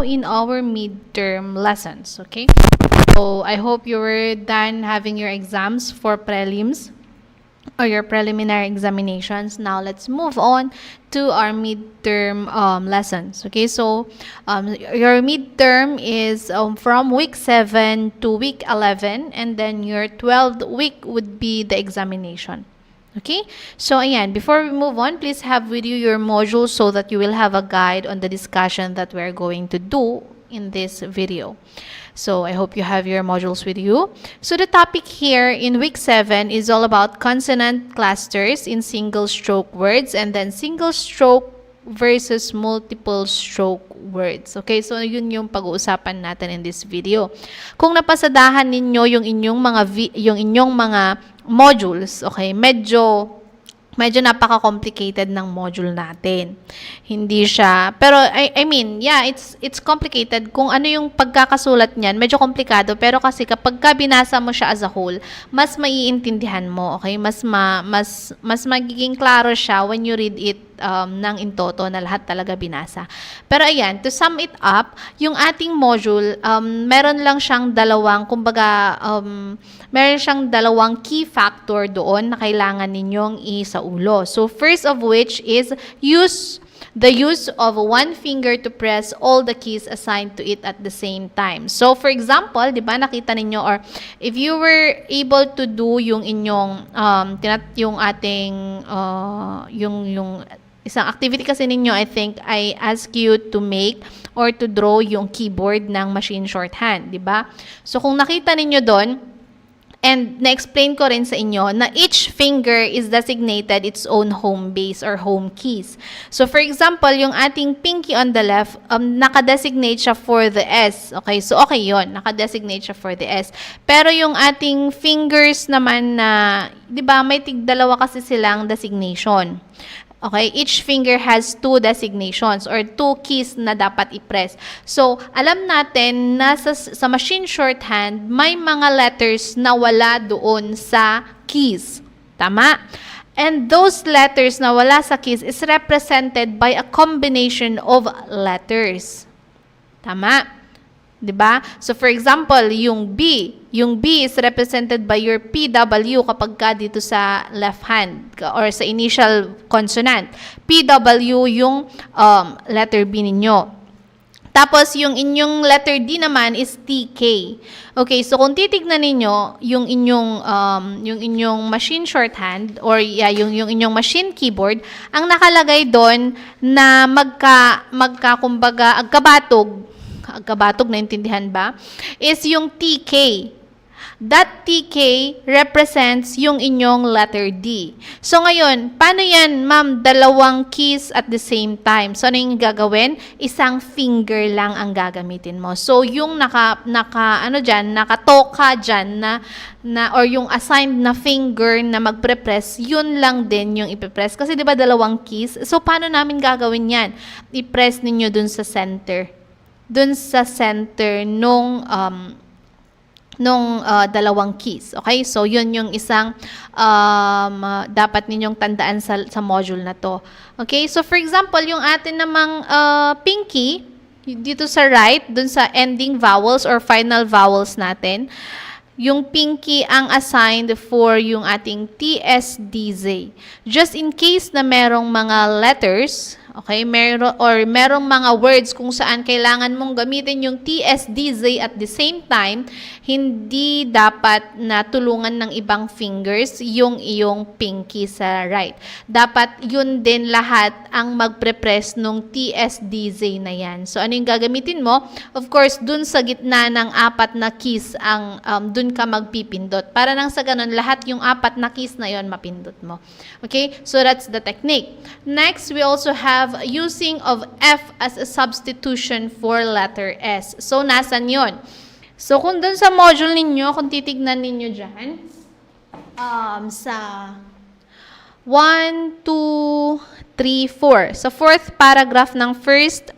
in our midterm lessons, okay? So I hope you were done having your exams for prelims or your preliminary examinations. Now let's move on to our midterm lessons. Okay, so your midterm is from week 7 to week 11, and then your 12th week would be the examination. Okay, so ayan, before we move on, please have with you your modules so that you will have a guide on the discussion that we're going to do in this video. So I hope you have your modules with you. So the topic here in week 7 is all about consonant clusters in single stroke words, and then single stroke versus multiple stroke words. Okay, so yun yung pag-uusapan natin in this video. Kung napasadahan ninyo yung inyong mga modules, okay, medyo napaka-complicated ng module natin. Hindi siya, pero I mean, yeah, it's complicated. Kung ano yung pagkakasulat niyan, medyo komplikado, pero kasi kapag binasa mo siya as a whole, mas maiintindihan mo, okay? Mas magiging klaro siya when you read it ng in toto na lahat talaga binasa. Pero ayan, to sum it up, yung ating module, meron lang siyang dalawang, meron siyang dalawang key factor doon na kailangan ninyong isaulo. So first of which is the use of one finger to press all the keys assigned to it at the same time. So for example, 'di ba nakita ninyo, or if you were able to do yung inyong yung isang activity kasi ninyo, I think I ask you to make or to draw yung keyboard ng machine shorthand, 'di ba? So kung nakita ninyo doon, and na-explain ko rin sa inyo na each finger is designated its own home base or home keys. So, for example, yung ating pinky on the left, naka-designate siya for the S. Okay, so okay yun. Naka-designate siya for the S. Pero yung ating fingers naman na, di ba, may tigdalawa kasi silang designation. Okay, each finger has two designations or two keys na dapat i-press. So, alam natin na sa machine shorthand, may mga letters na wala doon sa keys. Tama? And those letters na wala sa keys is represented by a combination of letters. Tama? 'Di ba? So for example, yung B is represented by your PW kapag ka dito sa left hand or sa initial consonant. PW yung letter B ninyo. Tapos yung inyong letter D naman is TK. Okay, so kung titignan ninyo yung inyong machine shorthand or yung inyong machine keyboard, ang nakalagay doon na kumbaga agkabatog, naintindihan ba? Is yung TK. That TK represents yung inyong letter D. So ngayon, paano yan, ma'am? Dalawang keys at the same time. So ano yung gagawin? Isang finger lang ang gagamitin mo. So yung nakatoka dyan or yung assigned na finger na magpre-press, yun lang din yung ipipress. Kasi di ba dalawang keys? So paano namin gagawin yan? I-press ninyo dun sa center. Dun sa center nung dalawang keys. Okay? So, yun yung isang dapat ninyong tandaan sa module na to. Okay? So, for example, yung atin namang pinky, dito sa right, dun sa ending vowels or final vowels natin, yung pinky ang assigned for yung ating TSDZ. Just in case na merong mga letters, okay, merong mga words kung saan kailangan mong gamitin yung TSDZ at the same time, hindi dapat na tulungan ng ibang fingers yung iyong pinky sa right. Dapat yun din lahat ang magpre-press nung TSDZ na yan. So, ano yung gagamitin mo? Of course, dun sa gitna ng apat na keys, dun ka magpipindot. Para nang sa ganun, lahat yung apat na keys na yon mapindot mo. Okay? So, that's the technique. Next, we also have using of F as a substitution for letter S. So, nasan yon? So, kung dun sa module ninyo, kung titignan ninyo dyan, sa 1, 2, 3, 4. Sa fourth paragraph ng first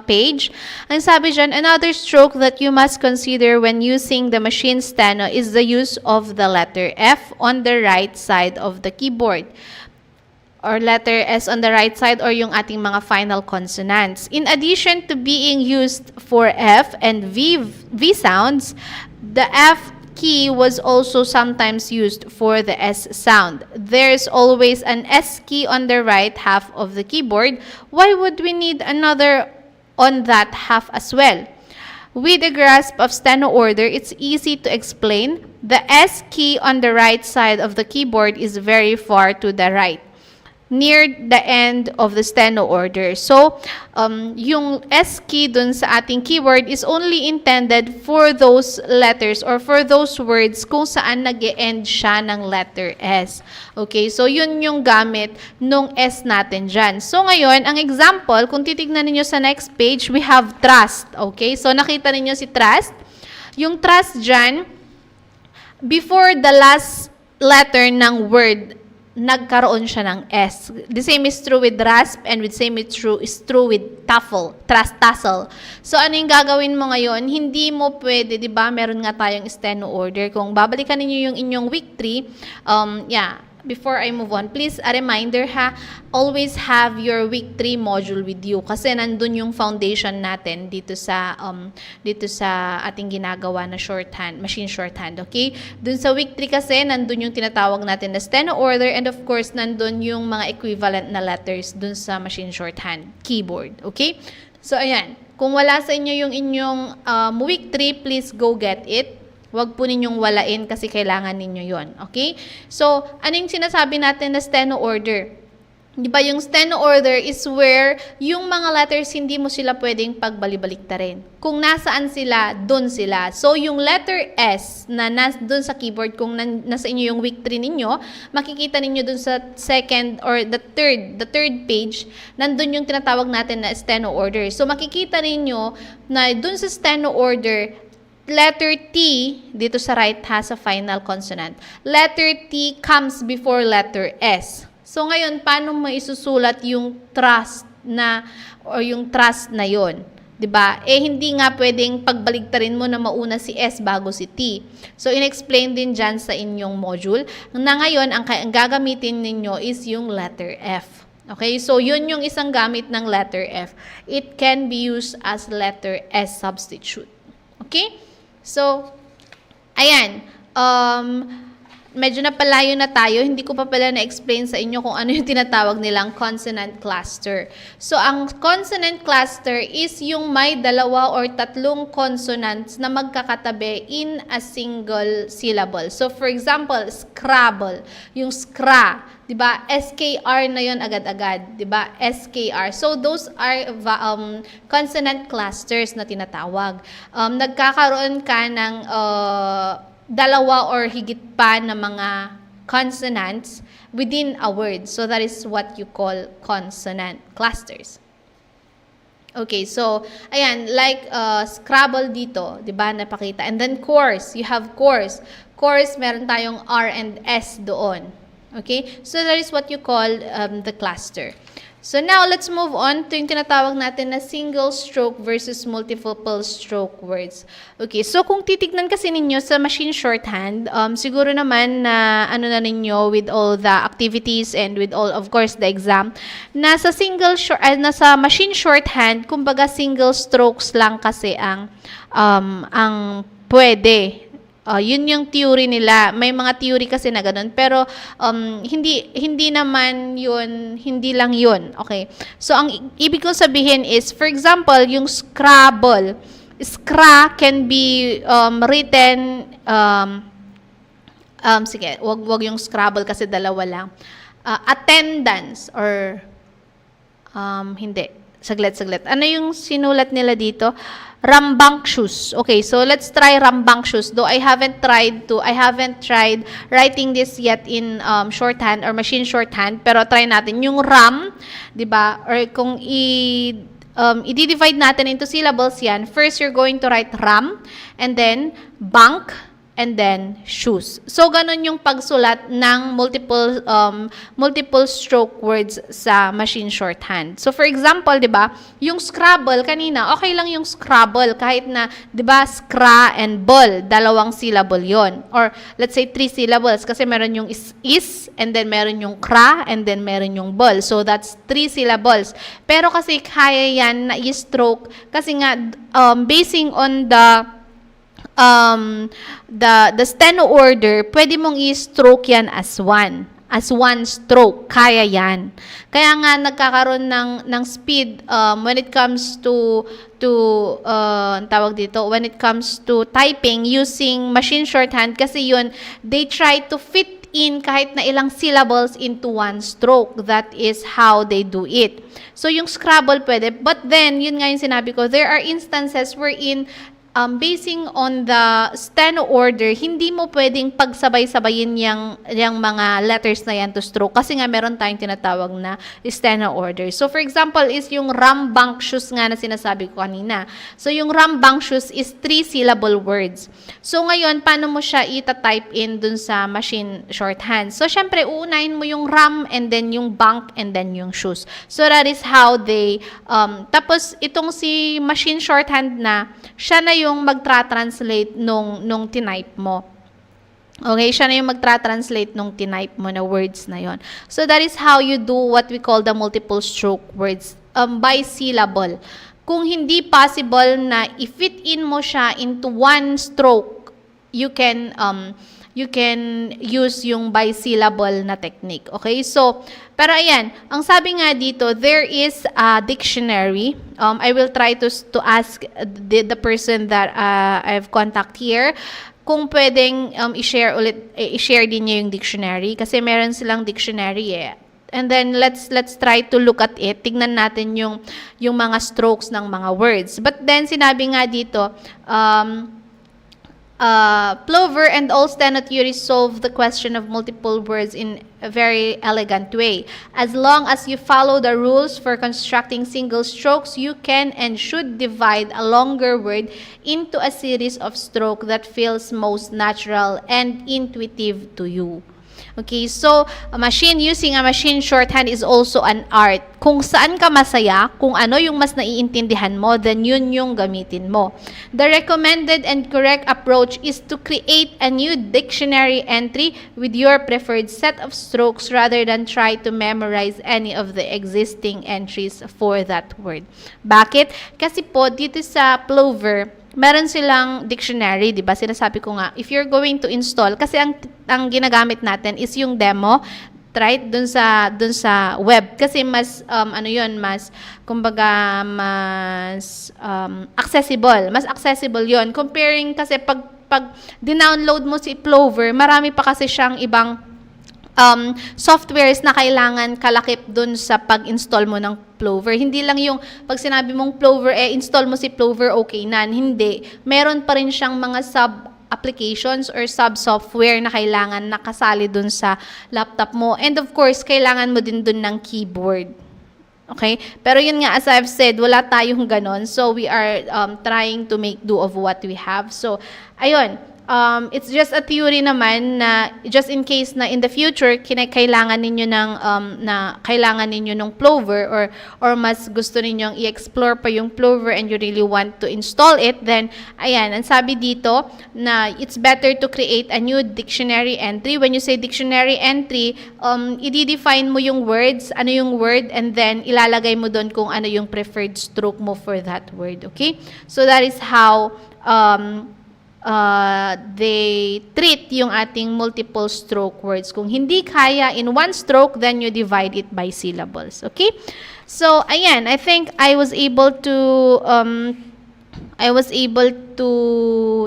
page, ang sabi dyan, another stroke that you must consider when using the machine steno is the use of the letter F on the right side of the keyboard. or letter S on the right side or yung ating mga final consonants. In addition to being used for F and V sounds, the F key was also sometimes used for the S sound. There's always an S key on the right half of the keyboard. Why would we need another on that half as well? With a grasp of steno order, it's easy to explain. The S key on the right side of the keyboard is very far to the right, near the end of the steno order. So, yung S key dun sa ating keyboard is only intended for those letters or for those words kung saan nag-e-end siya ng letter S. Okay, so yun yung gamit nung S natin dyan. So, ngayon, ang example, kung titignan ninyo sa next page, we have trust. Okay, so nakita ninyo si trust. Yung trust dyan, before the last letter ng word, nagkaroon siya ng S. The same is true with rasp and the same is true with tassel. So, ano yung gagawin mo ngayon? Hindi mo pwede, di ba? Meron nga tayong steno order. Kung babalikan niyo yung inyong week 3, before I move on, please, a reminder ha, always have your week 3 module with you kasi nandun yung foundation natin dito sa ating ginagawa na shorthand, machine shorthand, okay? Dun sa week 3 kasi, nandun yung tinatawag natin na steno order and of course, nandun yung mga equivalent na letters dun sa machine shorthand keyboard, okay? So, ayan. Kung wala sa inyo yung inyong week 3, please go get it. Huwag po ninyong walain kasi kailangan ninyo yon. Okay? So, ano yung sinasabi natin na steno order? Di ba yung steno order is where yung mga letters hindi mo sila pwedeng pagbalibaliktarin. Kung nasaan sila, dun sila. So, yung letter S na dun sa keyboard, kung nasa inyo yung week 3 ninyo, makikita ninyo dun sa second or the third page, nandun yung tinatawag natin na steno order. So, makikita ninyo na dun sa steno order, letter T, dito sa right ha, sa final consonant. Letter T comes before letter S. So, ngayon, paano mo isusulat yung trust na, or yung trust na yon? Diba? Hindi nga pwedeng pagbaligtarin mo na mauna si S bago si T. So, in-explain din dyan sa inyong module na ngayon, ang gagamitin ninyo is yung letter F. Okay? So, yun yung isang gamit ng letter F. It can be used as letter S substitute. Okay? So, ayan, medyo napalayo na tayo. Hindi ko pa pala na-explain sa inyo kung ano yung tinatawag nilang consonant cluster. So, ang consonant cluster is yung may 2 or 3 consonants na magkakatabi in a single syllable. So, for example, Scrabble, yung skra, diba? SKR na yon agad-agad, diba? SKR. So, those are consonant clusters na tinatawag. Nagkakaroon ka ng 2 or higit pa na mga consonants within a word. So, that is what you call consonant clusters. Okay, so, ayan, like Scrabble dito, diba? Napakita. And then, course. You have course. Course, meron tayong R and S doon. Okay? So, that is what you call the cluster. So, now, let's move on to yung tinatawag natin na single stroke versus multiple stroke words. Okay, so kung titignan kasi ninyo sa machine shorthand, siguro naman na ano na ninyo with all the activities and with all, of course, the exam, nasa machine shorthand, kumbaga single strokes lang kasi ang pwede. Yun yung theory nila. May mga theory kasi na ganun. Pero, hindi naman yun, hindi lang yun. Okay. So, ang ibig kong sabihin is, for example, yung Scrabble. Scra can be written, sige, wag yung Scrabble kasi 2 lang. Attendance or, hindi. Saglit. Ano yung sinulat nila dito? Rambunctious. Okay, so let's try rambunctious. Though I haven't tried writing this yet in shorthand or machine shorthand, pero try natin yung ram, 'di ba? Or kung i-divide natin into syllables yan, first you're going to write ram and then bank and then shoes. So, ganun yung pagsulat ng multiple stroke words sa machine shorthand. So, for example, di ba, yung Scrabble kanina, okay lang yung Scrabble kahit na, di ba, scra and ball, dalawang syllable yon. Or, let's say, 3 syllables kasi meron yung is, and then meron yung cra, and then meron yung ball. So, that's 3 syllables. Pero kasi kaya yan na i-stroke kasi nga, basing on the steno order, pwede mong i-stroke yan as one stroke. Kaya yan. Kaya nga nagkakaroon ng speed when it comes to tawag dito, when it comes to typing using machine shorthand kasi yun, they try to fit in kahit na ilang syllables into one stroke. That is how they do it. So, yung Scrabble pwede. But then, yun nga yung sinabi ko, there are instances wherein basing on the steno order, hindi mo pwedeng pagsabay-sabayin yung mga letters na yan to stroke kasi nga meron tayong tinatawag na steno order. So, for example, is yung rambunctious nga na sinasabi ko kanina. So, yung rambunctious is 3-syllable words. So, ngayon, paano mo siya ita-type in dun sa machine shorthand? So, syempre, uunahin mo yung ram and then yung bank and then yung shoes. So, that is how they, tapos, itong si machine shorthand na, siya na yung magtra-translate nung tinype mo. Okay, siya na yung magtra-translate nung tinype mo na words na yon. So, that is how you do what we call the multiple stroke words by syllable. Kung hindi possible na i-fit in mo siya into one stroke, you can use yung by-syllable na technique. Okay? So, pero ayan, ang sabi nga dito, there is a dictionary. I will try to ask the person that I've contact here kung pwedeng i-share din niya yung dictionary kasi meron silang dictionary eh. And then let's try to look at it. Tignan natin yung mga strokes ng mga words. But then sinabi nga dito, Plover and all steno theories solve the question of multiple words in a very elegant way. As long as you follow the rules for constructing single strokes, you can and should divide a longer word into a series of strokes that feels most natural and intuitive to you. Okay, so using a machine shorthand is also an art. Kung saan ka masaya, kung ano yung mas naiintindihan mo, then yun yung gamitin mo. The recommended and correct approach is to create a new dictionary entry with your preferred set of strokes rather than try to memorize any of the existing entries for that word. Bakit? Kasi po, dito sa Plover, meron silang dictionary, di ba? Sinasabi ko nga, if you're going to install, kasi ang ginagamit natin is yung demo, right? Dun sa web. Kasi mas, kumbaga, mas accessible. Mas accessible yon. Comparing kasi pag dinownload mo si Plover, marami pa kasi siyang ibang softwares na kailangan kalakip dun sa pag-install mo ng Plover. Hindi lang yung pag sinabi mong Plover, install mo si Plover, okay na. Hindi. Meron pa rin siyang mga sub-applications or sub-software na kailangan nakasali dun sa laptop mo. And of course, kailangan mo din dun ng keyboard. Okay? Pero yun nga, as I've said, wala tayong ganon. So, we are trying to make do of what we have. So, ayun. It's just a theory naman na just in case na in the future kailangan ninyo ng Plover or mas gusto ninyong i-explore pa yung Plover and you really want to install it, then ayan, ang sabi dito na it's better to create a new dictionary entry. When you say dictionary entry, i-define mo yung words, ano yung word, and then ilalagay mo doon kung ano yung preferred stroke mo for that word. Okay? So that is how they treat yung ating multiple stroke words. Kung hindi kaya in one stroke, then you divide it by syllables. Okay? So, ayan, I think I was able to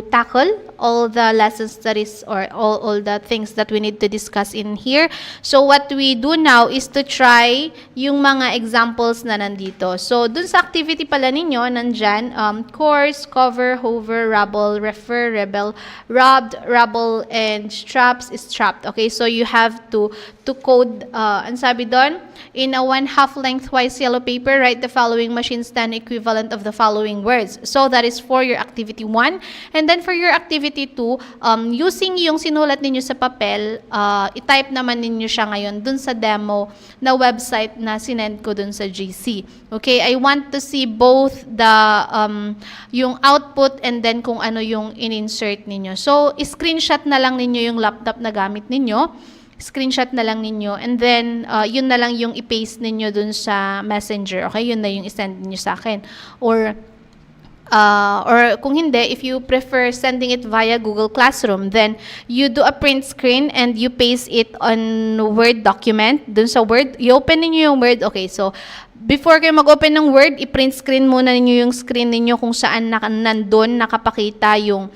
tackle all the lessons that is or all the things that we need to discuss in here. So what we do now is to try yung mga examples na nandito. So dun sa activity pala ninyo, nandyan, course, cover, hover, rubble, refer, rebel, robbed, rubble, and straps, strapped. Okay, so you have to to code, ang sabi doon, in a 1/2 lengthwise yellow paper, write the following machine stand equivalent of the following words. So, that is for your activity 1. And then, for your activity 2, using yung sinulat ninyo sa papel, i-type naman ninyo siya ngayon dun sa demo na website na sinend ko dun sa GC. Okay, I want to see both the, yung output and then kung ano yung in-insert ninyo. So, screenshot na lang ninyo yung laptop na gamit ninyo. Screenshot na lang ninyo, and then yun na lang yung i-paste ninyo dun sa messenger. Okay, yun na yung i-send niyo sa akin. Or kung hindi, if you prefer sending it via Google Classroom, then you do a print screen and you paste it on Word document. Dun sa Word, i-open niyo yung Word. Okay, so before kayo mag-open ng Word, i-print screen muna niyo yung screen niyo kung saan nandun nakapakita yung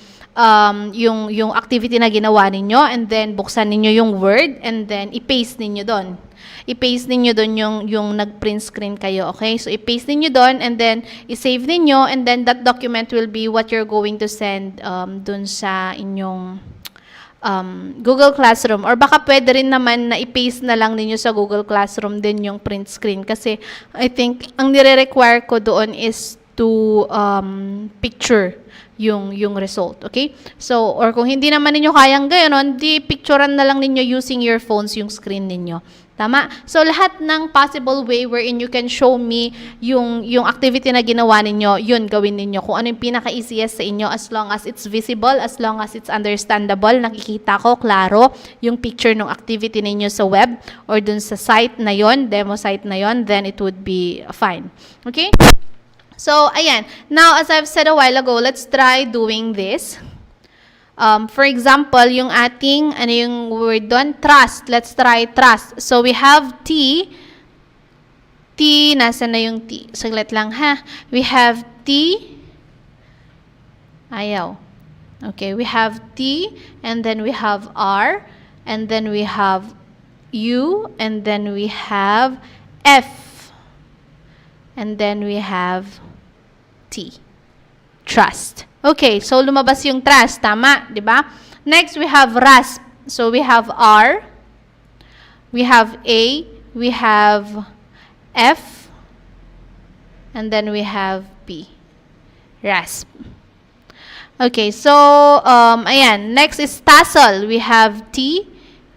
activity na ginawa ninyo, and then buksan ninyo yung Word, and then i-paste ninyo doon. I-paste ninyo doon yung nag-print screen kayo, okay? So, i-paste ninyo doon, and then i-save ninyo, and then that document will be what you're going to send doon sa inyong Google Classroom. Or baka pwede rin naman na i-paste na lang ninyo sa Google Classroom din yung print screen, kasi I think ang nire-require ko doon is to picture yung result, okay? So, or kung hindi naman ninyo kayang gano'n, di picturean na lang ninyo using your phones yung screen ninyo. Tama? So, lahat ng possible way wherein you can show me yung activity na ginawa ninyo, yun gawin ninyo. Kung ano yung pinaka-easiest sa inyo, as long as it's visible, as long as it's understandable, nakikita ko, klaro, yung picture ng activity ninyo sa web or dun sa site na yon, demo site na yon, then it would be fine. Okay? So, ayan. Now, as I've said a while ago, let's try doing this. For example, yung ating, ano yung word doon? Trust. Let's try trust. So, we have T. T, nasa na yung T? Saglit lang, ha? We have T. Ayaw. Okay, we have T, and then we have R, and then we have U, and then we have F, and then we have T. Trust. Okay, so lumabas yung trust, tama, di ba? Next, we have rasp. So we have R, we have A, we have F, and then we have P. Rasp. Okay, so ayan, next is tassel. We have T.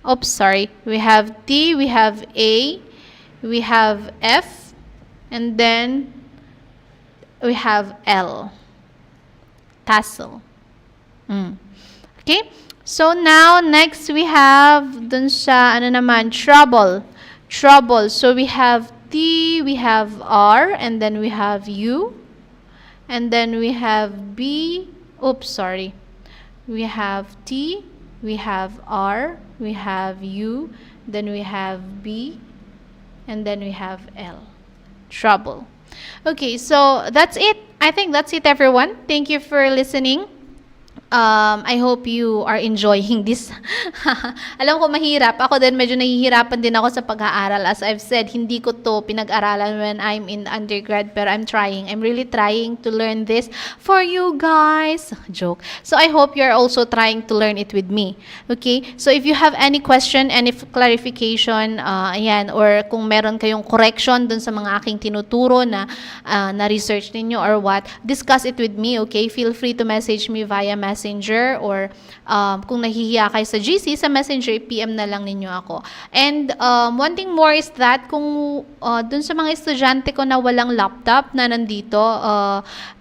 Oops, sorry. We have T, we have A, we have F, and then we have L. Tassel. Okay? So, now, next we have, dun sa, ano naman, trouble. Trouble. So, we have T, we have R, and then we have U, and then we have B. Oops, sorry. We have T, we have R, we have U, then we have B, and then we have L. Trouble. Okay, so that's it. I think that's it, everyone. Thank you for listening. I hope you are enjoying this. Alam ko mahirap. Ako din medyo nahihirapan din ako sa pag-aaral. As I've said, hindi ko to pinag-aralan when I'm in undergrad, pero I'm trying. I'm really trying to learn this for you guys. Joke. So I hope you're also trying to learn it with me. Okay? So if you have any question, any clarification, ayan, or kung meron kayong correction dun sa mga aking tinuturo na na-research ninyo or what, discuss it with me, okay? Feel free to message me via Messenger, or kung nahihiya kayo sa GC, sa Messenger, PM na lang ninyo ako. And one thing more is that kung dun sa mga estudyante ko na walang laptop na nandito,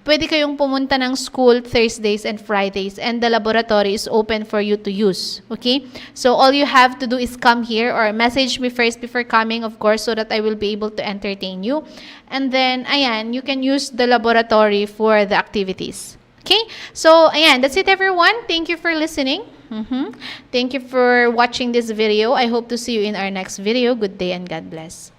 pwede kayong pumunta ng school Thursdays and Fridays, and the laboratory is open for you to use. Okay? So all you have to do is come here or message me first before coming, of course, so that I will be able to entertain you. And then, ayan, you can use the laboratory for the activities. Okay? So, ayan, that's it, everyone. Thank you for listening. Thank you for watching this video. I hope to see you in our next video. Good day and God bless.